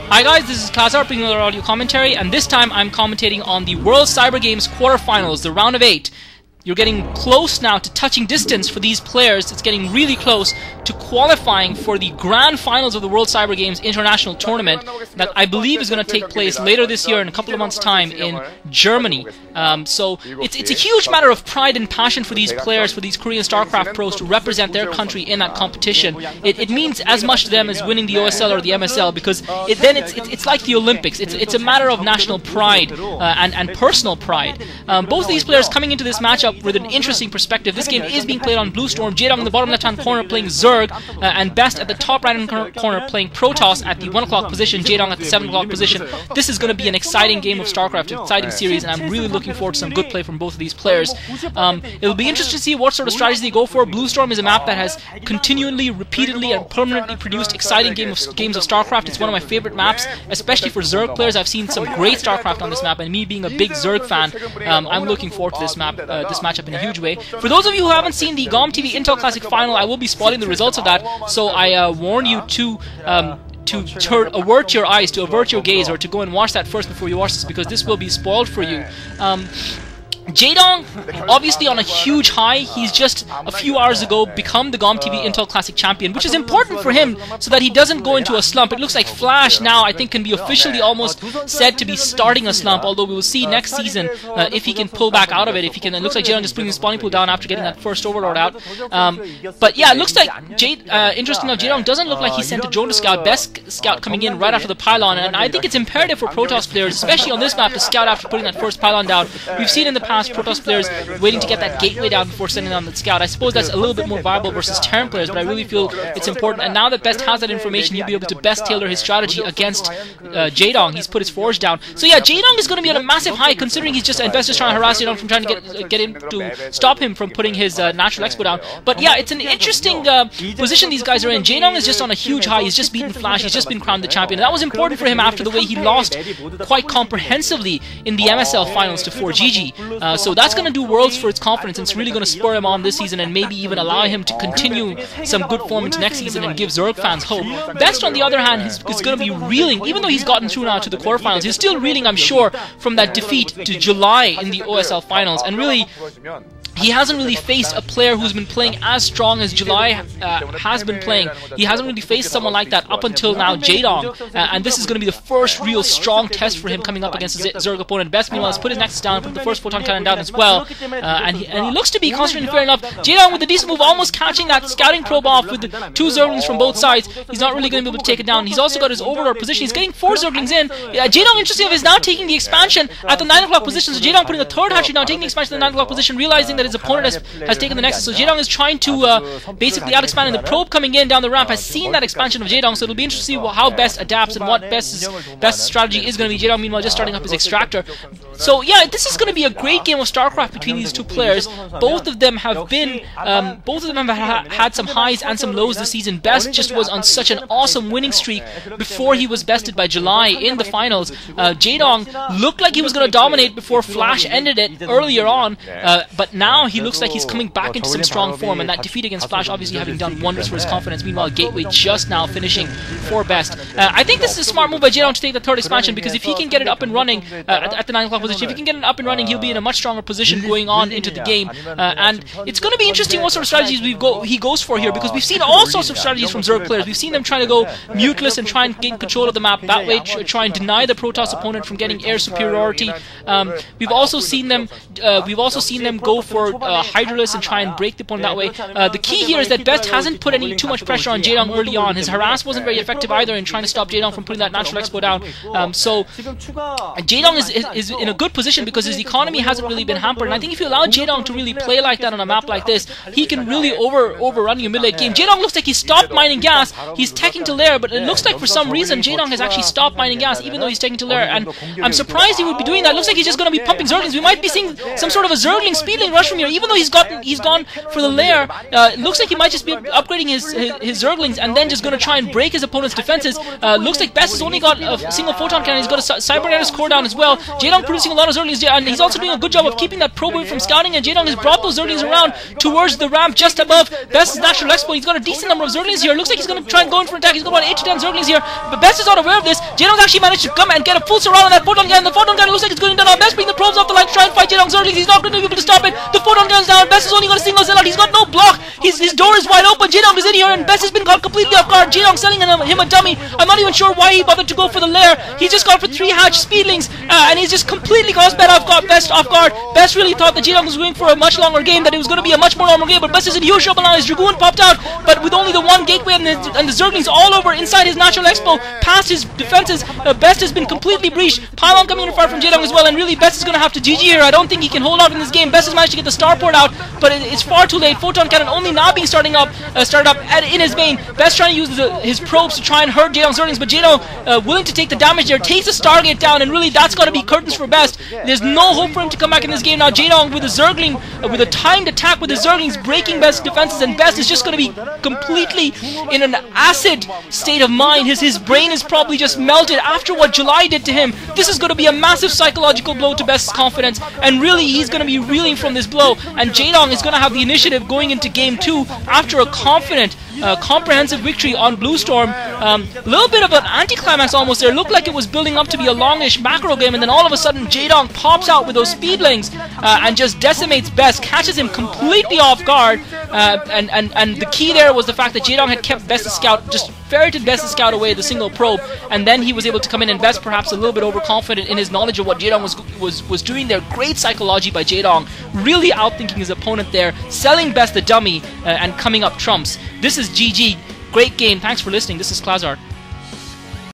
Hi guys, this is Klazart bringing another audio commentary, and this time I'm commentating on the World Cyber Games quarterfinals, the round of 8. You're getting close now to touching distance for these players. It's getting really close to qualifying for the grand finals of the World Cyber Games International Tournament that I believe is going to take place later this year in a couple of months' time in Germany. So it's a huge matter of pride and passion for these players, for these Korean StarCraft pros to represent their country in that competition. It means as much to them as winning the OSL or the MSL, because it's like the Olympics. It's a matter of national pride and personal pride. Both of these players coming into this matchup with an interesting perspective. This game is being played on Bluestorm. Jaedong in the bottom left-hand corner playing Zerg, and Best at the top right-hand corner playing Protoss at the 1 o'clock position, Jaedong at the 7 o'clock position. This is going to be an exciting game of StarCraft, an exciting series, and I'm really looking forward to some good play from both of these players. It'll be interesting to see what sort of strategy they go for. Bluestorm is a map that has continually, repeatedly, and permanently produced exciting games of StarCraft. It's one of my favorite maps, especially for Zerg players. I've seen some great StarCraft on this map, and me being a big Zerg fan, I'm looking forward to this matchup in a huge way. For those of you who haven't seen the GOM TV Intel Classic Final, I will be spoiling the results of that, so I warn you to avert your eyes, to avert your gaze, or to go and watch that first before you watch this, because this will be spoiled for you. Jaedong, obviously on a huge high. He's just a few hours ago become the GOM TV Intel Classic Champion, which is important for him so that he doesn't go into a slump. It looks like Flash now, I think, can be officially almost said to be starting a slump, although we will see next season if he can pull back out of it. If he can, it looks like Jaedong just bringing the spawning pool down after getting that first Overlord out. But yeah, it looks like, interesting enough, Jaedong doesn't look like he sent a drone to scout. Best scout coming in right after the pylon, and I think it's imperative for Protoss players, especially on this map, to scout after putting that first pylon down. We've seen in the past Protoss players waiting to get that gateway down before sending on the scout. I suppose that's a little bit more viable versus Terran players, but I really feel it's important. And now that Best has that information, he'll be able to best tailor his strategy against Jaedong. He's put his forge down. So yeah, Jaedong is going to be on a massive high, considering he's just, and Best is trying to harass Jaedong from trying to get him to stop him from putting his natural expo down. But yeah, it's an interesting position these guys are in. Jaedong is just on a huge high. He's just beaten Flash. He's just been crowned the champion. And that was important for him after the way he lost quite comprehensively in the MSL finals to 4GG. So that's going to do worlds for its confidence, and it's really going to spur him on this season and maybe even allow him to continue some good form into next season and give Zerg fans hope. Best, on the other hand, is going to be reeling. Even though he's gotten through now to the quarterfinals, he's still reeling, I'm sure, from that defeat to July in the OSL finals, and really he hasn't really faced a player who's been playing as strong as July has been playing. He hasn't really faced someone like that up until now, Jaedong, and this is going to be the first real strong test for him coming up against his Zerg opponent. Best, meanwhile, has put his nexus down, put the first photon cannon down as well, and he looks to be concentrating fair enough. Jaedong with a decent move, almost catching that scouting probe off with the 2 Zerglings from both sides. He's not really going to be able to take it down. He's also got his Overlord position. He's getting 4 Zerglings in. Jaedong, interestingly, is now taking the expansion at the 9 o'clock position, so Jaedong putting a 3rd hatchery down, taking the expansion at the 9 o'clock position, realizing that his opponent has taken the nexus. So Jaedong is trying to basically out-expand, and the probe coming in down the ramp has seen that expansion of Jaedong, so it'll be interesting to see how Best adapts and what Best's strategy is going to be. Jaedong, meanwhile, just starting up his extractor. So yeah, this is going to be a great game of StarCraft between these two players. Both of them have been, had some highs and some lows this season. Best just was on such an awesome winning streak before he was bested by July in the finals. Jaedong looked like he was going to dominate before Flash ended it earlier on, but now he looks like he's coming back into some strong form, and that defeat against Flash obviously having done wonders for his confidence. Meanwhile, Gateway just now finishing for Best. I think this is a smart move by Jaedong to take the 3rd expansion, because if he can get it up and running at the 9 o'clock position, if he can get it up and running, he'll be in a much stronger position going on into the game. And it's going to be interesting what sort of strategies he goes for here, because we've seen all sorts of strategies from Zerg players. We've seen them trying to go muteless and try and gain control of the map that way, try and deny the Protoss opponent from getting air superiority. We've also seen them go for Hydralisk and try and break the opponent that way. The key here is that Best hasn't put too much pressure on Jaedong early on. His harass wasn't very effective either in trying to stop Jaedong from putting that natural expo down. So Jaedong is in a good position because his economy hasn't really been hampered, and I think if you allow Jaedong to really play like that on a map like this, he can really overrun your mid-late game. Jaedong looks like he stopped mining gas. He's teching to lair, but it looks like for some reason Jaedong has actually stopped mining gas, even though he's teching to lair, and I'm surprised he would be doing that. It looks like he's just going to be pumping Zerglings. We might be seeing some sort of a Zergling speedling rush from here, even though he's gone for the lair. It looks like he might just be upgrading his Zerglings and then just going to try and break his opponent's defenses. Looks like Best has only got a single photon cannon. He's got a Cybernetic core down as well. Jaedong producing wasting a lot of Zerglings, and he's also doing a good job of keeping that probe away from scouting, and Jaedong has brought those Zerglings around towards the ramp just above Best's natural expo. He's got a decent number of Zerglings here. Looks like he's going to try and go in for an attack. He's got about 8 to 10 Zerglings here, but Best is not aware of this. Jaedong's actually managed to come and get a full surround on that photon gun. The photon gun looks like it's going down. Best bringing the probes off the line to try and fight Jaedong's Zerglings. He's not going to be able to stop it. The photon gun's down. Best is only got a single Zealot. He's got no block. His door is wide open. Jaedong is in here, and Best has been caught completely off guard. Jaedong selling him a dummy. I'm not even sure why he bothered to go for the lair. He's just gone for 3 hatch speedlings, and he's just completely caused Best off guard. Best really thought that Jaedong was going for a much longer game, that it was going to be a much more normal game, but Best is in huge trouble now. His Dragoon popped out, but with only the 1 gateway and the Zerglings all over inside his natural expo, past his defenses, Best has been completely breached. Pylon coming in fire from Jaedong as well, and really Best is going to have to GG here. I don't think he can hold out in this game. Best has managed to get the starport out, but it's far too late. Photon cannon only now being started up in his main. Best trying to use his probes to try and hurt Jaedong's Zerglings, but Jaedong willing to take the damage there, takes the Stargate down, and really that's got to be curtains for Best. There's no hope for him to come back in this game now. Jaedong with a Zergling, with a timed attack with the Zerglings breaking Best's defenses, and Best is just going to be completely in an acid state of mind. His brain is probably just melted after what July did to him. This is going to be a massive psychological blow to Best's confidence, and really he's going to be reeling from this blow, and Jaedong is going to have the initiative going into game 2 after a confident comprehensive victory on Bluestorm. A little bit of an anticlimax almost there. Looked like it was building up to be a longish macro game, and then all of a sudden Jaedong pops out with those speedlings and just decimates Best, catches him completely off guard, and the key there was the fact that Jaedong had kept Best's scout, just ferreted Best's scout away the single probe, and then he was able to come in, and Best perhaps a little bit overconfident in his knowledge of what Jaedong was doing there. Great psychology by Jaedong, really outthinking his opponent there, selling Best the dummy and coming up trumps. This is GG. Great game. Thanks for listening. This is Klazart.